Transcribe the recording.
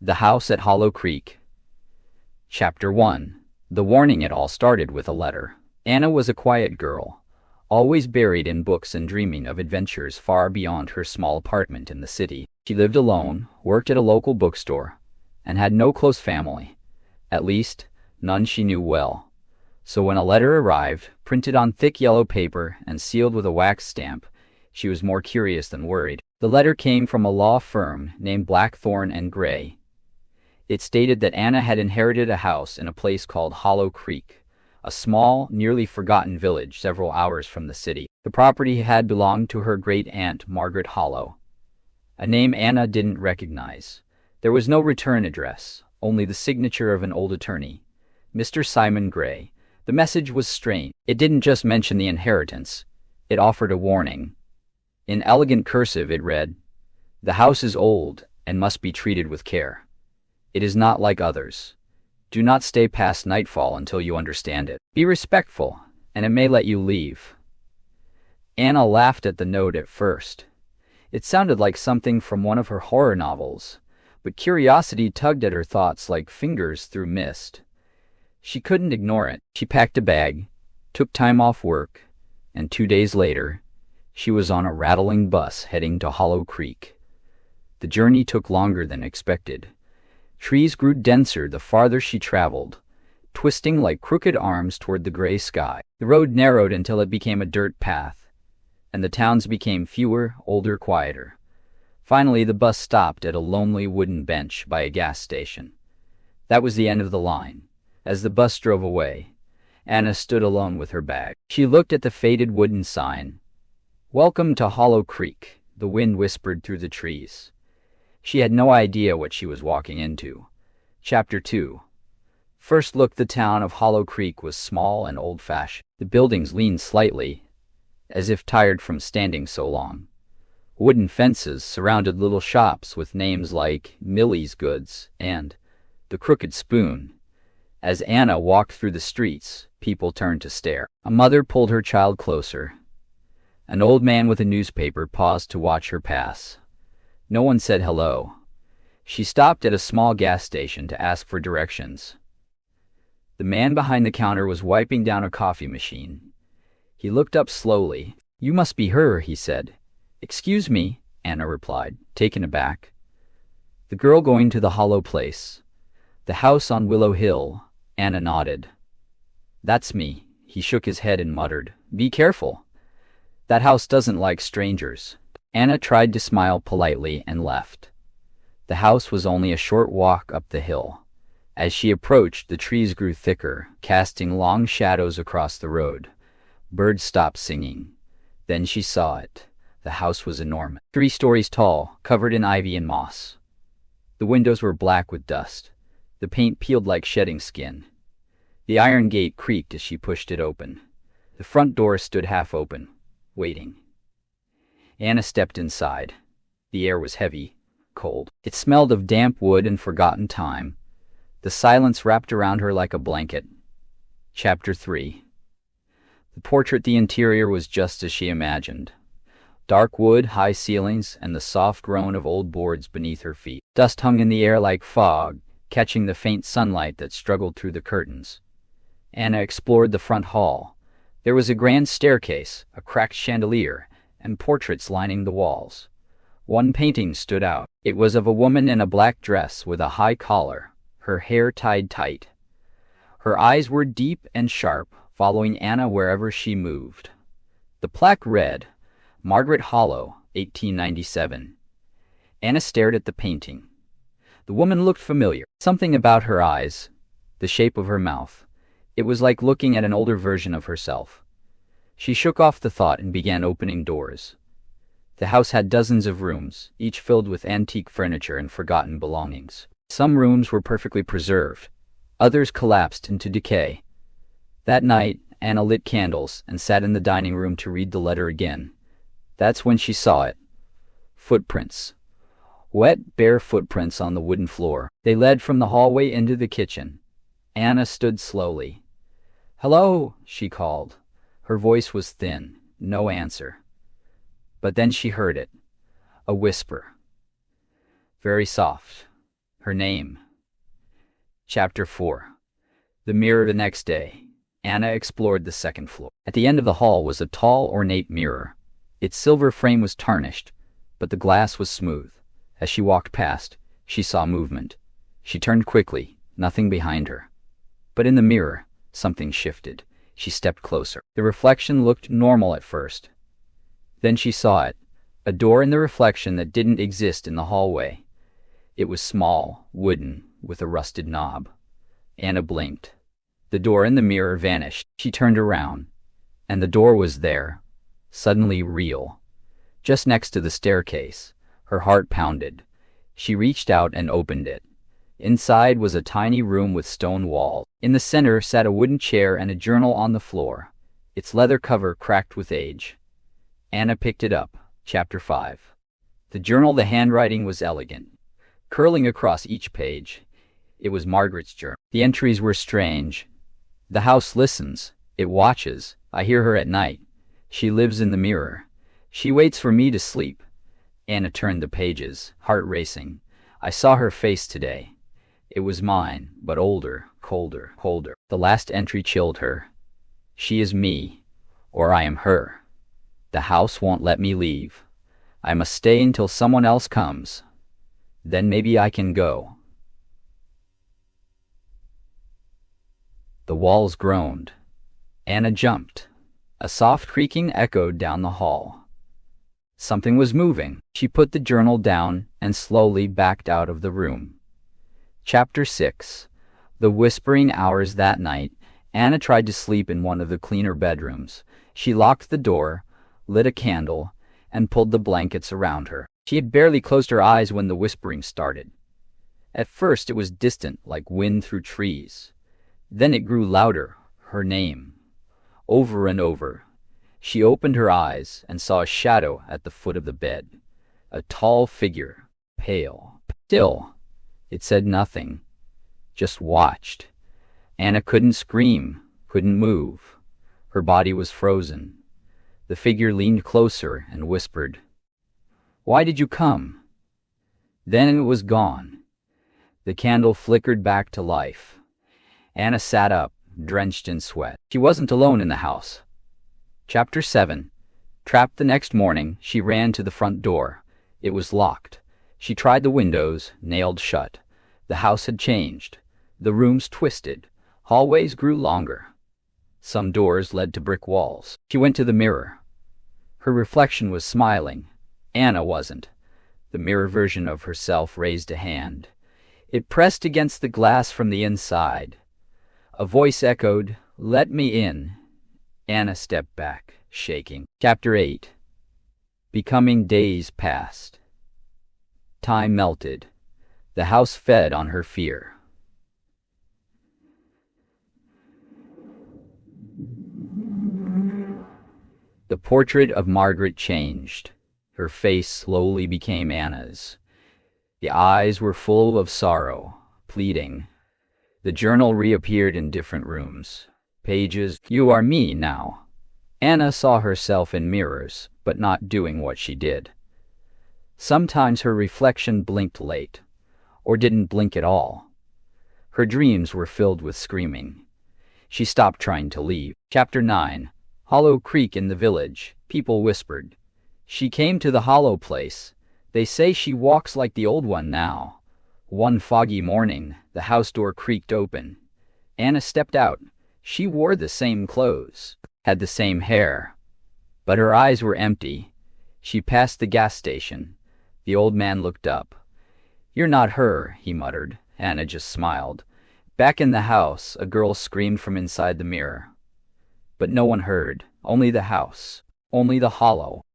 The House at Hollow Creek. Chapter 1. The warning. It all started with a letter. Anna was a quiet girl, always buried in books and dreaming of adventures far beyond her small apartment in the city. She lived alone, worked at a local bookstore, and had no close family. At least, none she knew well. So when a letter arrived, printed on thick yellow paper and sealed with a wax stamp, she was more curious than worried. The letter came from a law firm named Blackthorne and Gray. It stated that Anna had inherited a house in a place called Hollow Creek, a small, nearly forgotten village several hours from the city. The property had belonged to her great-aunt Margaret Hollow, a name Anna didn't recognize. There was no return address, only the signature of an old attorney, Mr. Simon Gray. The message was strange. It didn't just mention the inheritance, it offered a warning. In elegant cursive it read, "The house is old and must be treated with care. It is not like others. Do not stay past nightfall until you understand it. Be respectful, and it may let you leave." Anna laughed at the note at first. It sounded like something from one of her horror novels, but curiosity tugged at her thoughts like fingers through mist. She couldn't ignore it. She packed a bag, took time off work, and 2 days later, she was on a rattling bus heading to Hollow Creek. The journey took longer than expected. Trees grew denser the farther she traveled, twisting like crooked arms toward the gray sky. The road narrowed until it became a dirt path, and the towns became fewer, older, quieter. Finally, the bus stopped at a lonely wooden bench by a gas station. That was the end of the line. As the bus drove away, Anna stood alone with her bag. She looked at the faded wooden sign. "Welcome to Hollow Creek," the wind whispered through the trees. She had no idea what she was walking into. Chapter 2. First look. The town of Hollow Creek was small and old-fashioned. The buildings leaned slightly, as if tired from standing so long. Wooden fences surrounded little shops with names like Millie's Goods and The Crooked Spoon. As Anna walked through the streets, people turned to stare. A mother pulled her child closer. An old man with a newspaper paused to watch her pass. No one said hello. She stopped at a small gas station to ask for directions. The man behind the counter was wiping down a coffee machine. He looked up slowly. "You must be her," he said. "Excuse me," Anna replied, taken aback. "The girl going to the Hollow Place. The house on Willow Hill," Anna nodded. "That's me." He shook his head and muttered, "Be careful. That house doesn't like strangers." Anna tried to smile politely and left. The house was only a short walk up the hill. As she approached, the trees grew thicker, casting long shadows across the road. Birds stopped singing. Then she saw it. The house was enormous, 3 stories tall, covered in ivy and moss. The windows were black with dust. The paint peeled like shedding skin. The iron gate creaked as she pushed it open. The front door stood half open, waiting. Anna stepped inside. The air was heavy, cold. It smelled of damp wood and forgotten time. The silence wrapped around her like a blanket. Chapter 3. The portrait. The interior was just as she imagined. Dark wood, high ceilings, and the soft groan of old boards beneath her feet. Dust hung in the air like fog, catching the faint sunlight that struggled through the curtains. Anna explored the front hall. There was a grand staircase, a cracked chandelier, and portraits lining the walls. One painting stood out. It was of a woman in a black dress with a high collar, her hair tied tight. Her eyes were deep and sharp, following Anna wherever she moved. The plaque read, "Margaret Hollow, 1897. Anna stared at the painting. The woman looked familiar. Something about her eyes, the shape of her mouth. It was like looking at an older version of herself. She shook off the thought and began opening doors. The house had dozens of rooms, each filled with antique furniture and forgotten belongings. Some rooms were perfectly preserved. Others collapsed into decay. That night, Anna lit candles and sat in the dining room to read the letter again. That's when she saw it. Footprints. Wet, bare footprints on the wooden floor. They led from the hallway into the kitchen. Anna stood slowly. "Hello," she called. Her voice was thin. No answer. But then she heard it. A whisper. Very soft. Her name. Chapter 4. The mirror. The next day, Anna explored the second floor. At the end of the hall was a tall, ornate mirror. Its silver frame was tarnished, but the glass was smooth. As she walked past, she saw movement. She turned quickly, nothing behind her. But in the mirror, something shifted. She stepped closer. The reflection looked normal at first. Then she saw it, a door in the reflection that didn't exist in the hallway. It was small, wooden, with a rusted knob. Anna blinked. The door in the mirror vanished. She turned around, and the door was there, suddenly real. Just next to the staircase, her heart pounded. She reached out and opened it. Inside was a tiny room with stone walls. In the center sat a wooden chair and a journal on the floor, its leather cover cracked with age. Anna picked it up. Chapter 5. The journal. The handwriting was elegant, curling across each page. It was Margaret's journal. The entries were strange. The house listens. It watches. I hear her at night. She lives in the mirror. She waits for me to sleep. Anna turned the pages, heart racing. I saw her face today. It was mine, but older, colder. The last entry chilled her. She is me, or I am her. The house won't let me leave. I must stay until someone else comes. Then maybe I can go. The walls groaned. Anna jumped. A soft creaking echoed down the hall. Something was moving. She put the journal down and slowly backed out of the room. Chapter 6. The whispering hours. That night, Anna tried to sleep in one of the cleaner bedrooms. She locked the door, lit a candle, and pulled the blankets around her. She had barely closed her eyes when the whispering started. At first it was distant, like wind through trees. Then it grew louder, her name. Over and over. She opened her eyes and saw a shadow at the foot of the bed. A tall figure, pale, still. It said nothing, just watched. Anna couldn't scream, couldn't move. Her body was frozen. The figure leaned closer and whispered, "Why did you come?" Then it was gone. The candle flickered back to life. Anna sat up, drenched in sweat. She wasn't alone in the house. Chapter 7. Trapped. The next morning, she ran to the front door. It was locked. She tried the windows, nailed shut. The house had changed. The rooms twisted. Hallways grew longer. Some doors led to brick walls. She went to the mirror. Her reflection was smiling. Anna wasn't. The mirror version of herself raised a hand. It pressed against the glass from the inside. A voice echoed, "Let me in." Anna stepped back, shaking. Chapter 8. Becoming. Days passed. Time melted. The house fed on her fear. The portrait of Margaret changed. Her face slowly became Anna's. The eyes were full of sorrow, pleading. The journal reappeared in different rooms. Pages. You are me now. Anna saw herself in mirrors, but not doing what she did. Sometimes her reflection blinked late, or didn't blink at all. Her dreams were filled with screaming. She stopped trying to leave. Chapter 9. Hollow Creek. In the village, people whispered. She came to the hollow place. They say she walks like the old one now. One foggy morning, the house door creaked open. Anna stepped out. She wore the same clothes, had the same hair, but her eyes were empty. She passed the gas station. The old man looked up. "You're not her," he muttered. Anna just smiled. Back in the house, a girl screamed from inside the mirror. But no one heard. Only the house. Only the hollow.